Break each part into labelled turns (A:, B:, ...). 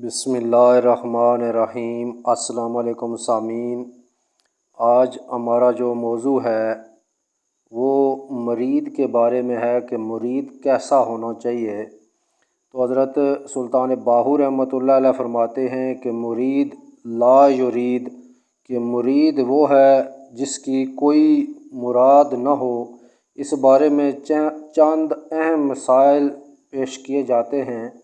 A: बिस्मिल्लाहिर्रहमानिर्रहीम। अस्सलाम वालेकुम सामीन। आज हमारा जो मौजू है वो मुरीद के बारे में है कि मुरीद कैसा होना चाहिए। तो हज़रत सुल्तान बाहू रहमतुल्लाह अलैह फरमाते हैं कि मुरीद ला युरीद, कि मुरीद वो है जिसकी कोई मुराद न हो। इस बारे में चंद अहम मसाइल पेश किए जाते हैं।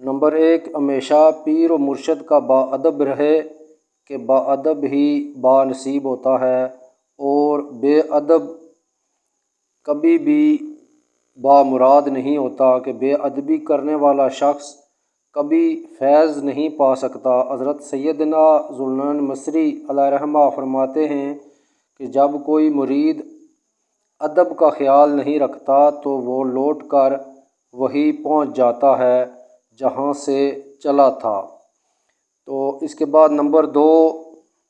A: नंबर 1, हमेशा पीर व मुर्शद का बाअदब रहे कि बाअदब ही बानसीब होता है, और बेअदब कभी भी बामुराद नहीं होता कि बेअदबी करने वाला शख्स कभी फैज़ नहीं पा सकता। हज़रत सैयदना ज़ुन्नुन मसरी अलैहिर्रहमा फरमाते हैं कि जब कोई मुरीद अदब का ख्याल नहीं रखता तो वो लौट कर वही पहुँच जाता है जहाँ से चला था। तो इसके बाद नंबर 2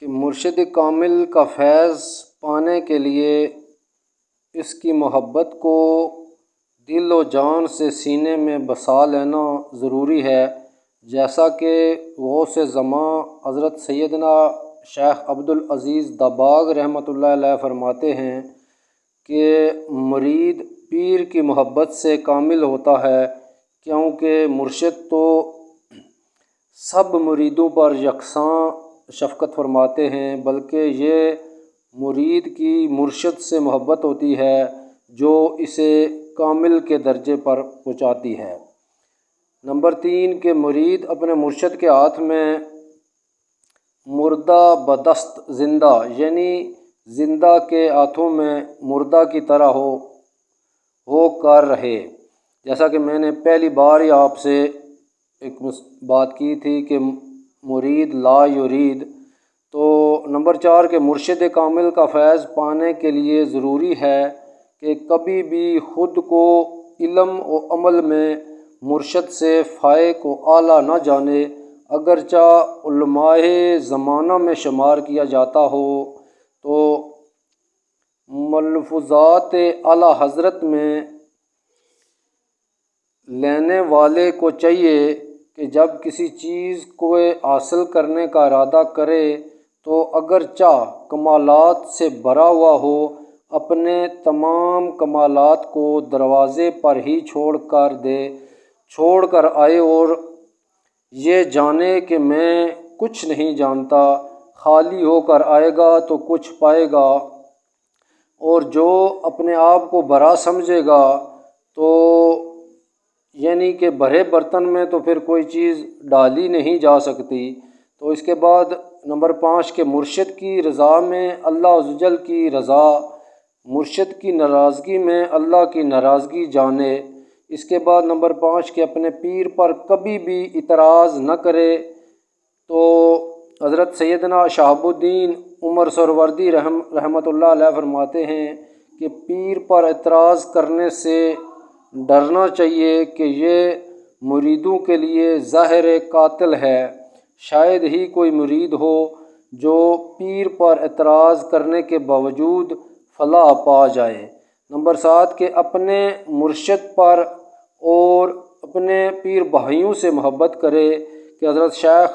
A: कि मुर्शिद कामिल का फैज़ पाने के लिए इसकी मोहब्बत को दिल व जान से सीने में बसा लेना ज़रूरी है। जैसा कि गौस ज़मां हज़रत सैयदना शेख अब्दुल अज़ीज़ दबाग रहमतुल्लाह अलैह फरमाते हैं कि मुरीद पीर की मोहब्बत से कामिल होता है, क्योंकि मुर्शिद तो सब मुरीदों पर यकसां शफ़क़त फरमाते हैं, बल्कि ये मुरीद की मुर्शिद से मोहब्बत होती है जो इसे कामिल के दर्जे पर पहुँचाती है। नंबर 3 के मुरीद अपने मुर्शिद के हाथ में मुर्दा बदस्त ज़िंदा, यानी ज़िंदा के हाथों में मुर्दा की तरह हो कर रहे। जैसा कि मैंने पहली बार ही आपसे एक बात की थी कि मुरीद ला युरीद। तो नंबर 4 के मुर्शिद कामिल का फैज़ पाने के लिए ज़रूरी है कि कभी भी ख़ुद को इल्म व अमल में मुर्शिद से फ़ाइक़ व आला न जाने। अगरचा उलमाए ज़माना में शुमार किया जाता हो तो मलफ़ूज़ात आला हज़रत में लेने वाले को चाहिए कि जब किसी चीज़ को हासिल करने का इरादा करे तो अगरचा कमालात से भरा हुआ हो, अपने तमाम कमालात को दरवाज़े पर ही छोड़ कर आए और ये जाने कि मैं कुछ नहीं जानता। खाली होकर आएगा तो कुछ पाएगा, और जो अपने आप को भरा समझेगा तो यानी कि भरे बर्तन में तो फिर कोई चीज़ डाली नहीं जा सकती। तो इसके बाद नंबर 5 के मुर्शिद की रज़ा में अल्लाह अज़्ज़वजल की रज़ा, मुर्शिद की नाराज़गी में अल्लाह की नाराज़गी जाने। इसके बाद नंबर 5 के अपने पीर पर कभी भी इतराज़ न करे। तो हज़रत सैयदना शहाबुद्दीन उमर सरवर्दी रहमतुल्लाह अलैह फरमाते हैं कि पीर पर इतराज़ करने से डरना चाहिए कि ये मुरीदों के लिए ज़ाहिर कातिल है। शायद ही कोई मुरीद हो जो पीर पर इतराज़ करने के बावजूद फलाह पा जाए। नंबर 7 के अपने मुर्शिद पर और अपने पीर भाइयों से मोहब्बत करे कि हज़रत शेख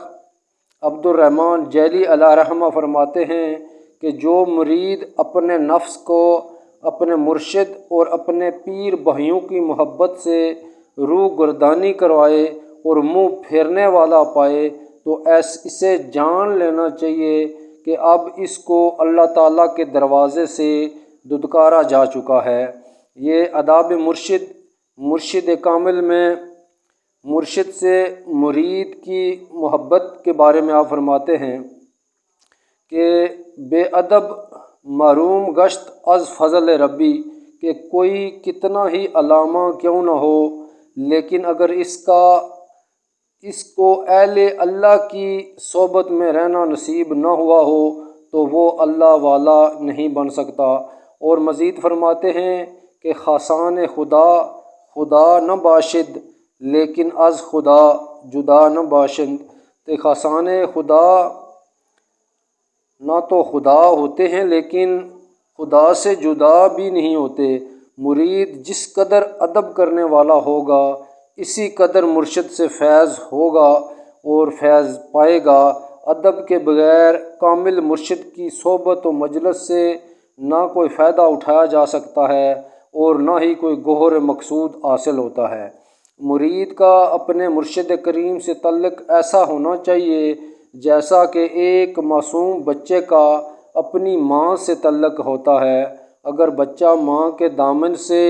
A: अब्दुर्रहमान जैली अलैहिर्रहमा फरमाते हैं कि जो मुरीद अपने नफ्स को अपने मुर्शिद और अपने पीर भाइयों की मोहब्बत से रूह गर्दानी करवाए और मुँह फेरने वाला पाए तो इसे जान लेना चाहिए कि अब इसको अल्लाह ताला के दरवाज़े से दुदकारा जा चुका है। ये अदाब मुर्शिद कामिल में मुर्शिद से मुरीद की मोहब्बत के बारे में आप फरमाते हैं कि बेअदब महरूम गश्त अज़ फ़ज़ल रब्बी, कि कोई कितना ही अलामा क्यों न हो, लेकिन अगर इसको अहले अल्लाह की सोबत में रहना नसीब न हुआ हो तो वो अल्लाह वाला नहीं बन सकता। और मज़ीद फरमाते हैं कि ख़ासान खुदा न बाशिद, लेकिन अज़ खुदा जुदा न बाशिद। तो ख़ासान खुदा ना तो खुदा होते हैं लेकिन खुदा से जुदा भी नहीं होते। मुरीद जिस कदर अदब करने वाला होगा इसी कदर मुर्शिद से फैज़ होगा और फैज़ पाएगा। अदब के बग़ैर कामिल मुर्शिद की सोबत व मजलिस से ना कोई फ़ायदा उठाया जा सकता है और ना ही कोई गौहर मकसूद हासिल होता है। मुरीद का अपने मुर्शिद करीम से तल्लुक़ ऐसा होना चाहिए जैसा कि एक मासूम बच्चे का अपनी माँ से तल्लुक़ होता है। अगर बच्चा माँ के दामन से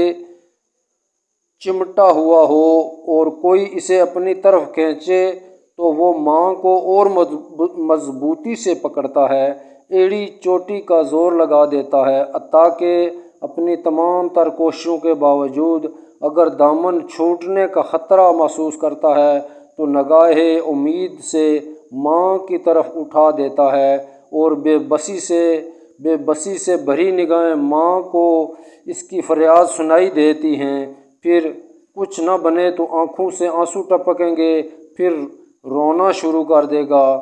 A: चिमटा हुआ हो और कोई इसे अपनी तरफ खींचे तो वो माँ को और मजबूती से पकड़ता है, एड़ी चोटी का ज़ोर लगा देता है, ताकि अपनी तमाम तर कोशिशों के बावजूद अगर दामन छूटने का ख़तरा महसूस करता है तो नगाहे उम्मीद से माँ की तरफ उठा देता है और बेबसी से भरी निगाहें माँ को इसकी फरियाद सुनाई देती हैं। फिर कुछ न बने तो आँखों से आंसू टपकेंगे, फिर रोना शुरू कर देगा,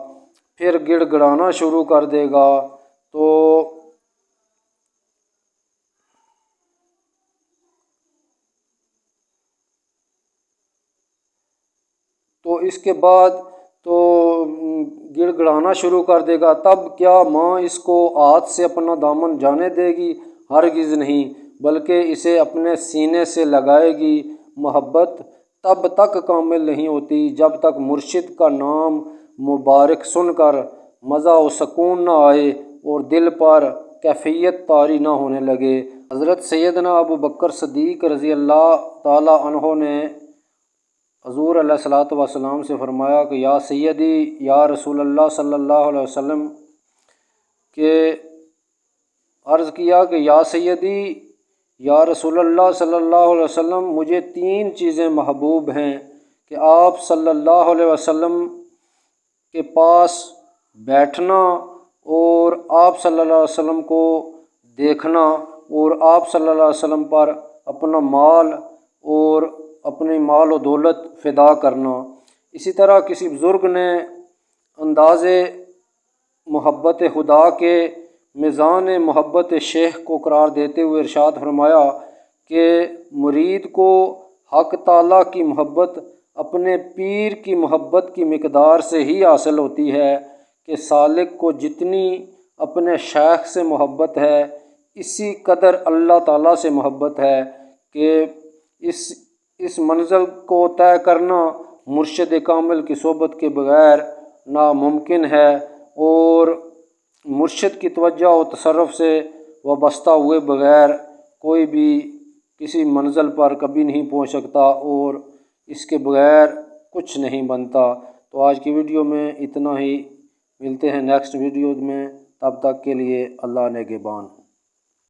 A: फिर गिड़गिड़ाना शुरू कर देगा। तो इसके बाद गिड़गिड़ाना शुरू कर देगा। तब क्या माँ इसको हाथ से अपना दामन जाने देगी? हरगिज़ नहीं, बल्कि इसे अपने सीने से लगाएगी। मोहब्बत तब तक कामिल नहीं होती जब तक मुर्शिद का नाम मुबारक सुनकर मज़ा व सुकून न आए और दिल पर कैफियत तारी न होने लगे। हज़रत सैयदना अबू बकर सिद्दीक़ रज़ी अल्लाह ताला अन्हो ने हज़ूर अलैहिस्सलातु वस्सलाम से फ़रमाया कि या सैयदी या रसूल अल्लाह सल्लल्लाहु अलैहि वसल्लम के अर्ज़ किया कि या सैयदी या रसूल अल्लाह सल्लल्लाहु अलैहि वसल्लम, मुझे 3 चीज़ें महबूब हैं कि आप सल्लल्लाहु अलैहि वसल्लम के पास बैठना और आप सल्लल्लाहु अलैहि वसल्लम को देखना और आप सल्लल्लाहु अलैहि वसल्लम पर अपना माल और अपनी माल और दौलत फ़िदा करना। इसी तरह किसी बुज़ुर्ग ने अंदाज़े मोहब्बत खुदा के मीज़ान मोहब्बत शेख को करार देते हुए इरशाद फरमाया कि मुरीद को हक़ ताला की मोहब्बत अपने पीर की मोहब्बत की मिक़दार से ही हासिल होती है कि सालिक को जितनी अपने शेख से मोहब्बत है इसी कदर अल्लाह ताला से मोहब्बत है कि इस मंज़िल को तय करना मुर्शिद कामिल की सोबत के बग़ैर नामुमकिन है और मुर्शिद की तवज्जो व तसर्रुफ़ से वाबस्ता हुए बग़ैर कोई भी किसी मंज़िल पर कभी नहीं पहुंच सकता और इसके बग़ैर कुछ नहीं बनता। तो आज की वीडियो में इतना ही, मिलते हैं नेक्स्ट वीडियो में, तब तक के लिए अल्लाह नेगेबान।